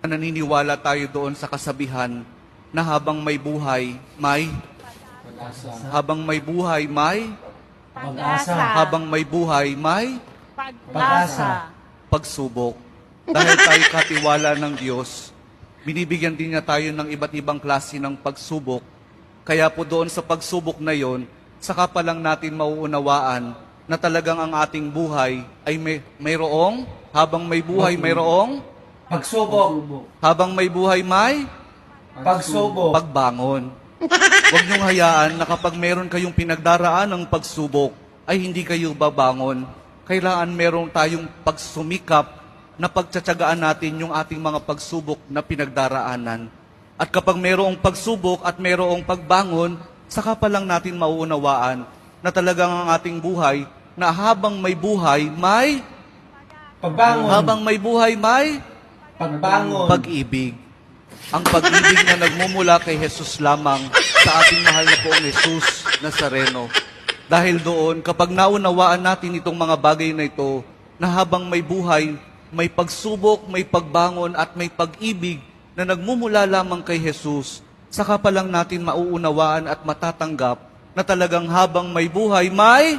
Naniniwala tayo doon sa kasabihan na habang may buhay, may Pag-asa. habang may buhay, may Pag-asa. habang may buhay, may Pag-asa. pagsubok. Dahil tayo katiwala ng Diyos, binibigyan din niya tayo ng iba't ibang klase ng pagsubok. Kaya po doon sa pagsubok na yon, saka pa lang natin mauunawaan na talagang ang ating buhay ay mayroong, habang may buhay, mayroong, Pagsubok. habang may buhay, may Pagsubok. pagbangon. Huwag niyong hayaan na kapag meron kayong pinagdaraan ng pagsubok, ay hindi kayo babangon. Kailangan meron tayong pagsumikap na pagtsatsagaan natin yung ating mga pagsubok na pinagdaraanan. At kapag merong pagsubok at merong pagbangon, saka pa lang natin mauunawaan na talagang ang ating buhay, na habang may buhay, may Pagbangon. habang may buhay, may Pagbangon. pag-ibig. Ang pag-ibig na nagmumula kay Jesus lamang sa ating mahal na poong Jesus Nazareno. Dahil doon, kapag naunawaan natin itong mga bagay na ito, na habang may buhay, may pagsubok, may pagbangon at may pag-ibig na nagmumula lamang kay Jesus, saka pa lang natin mauunawaan at matatanggap na talagang habang may buhay, may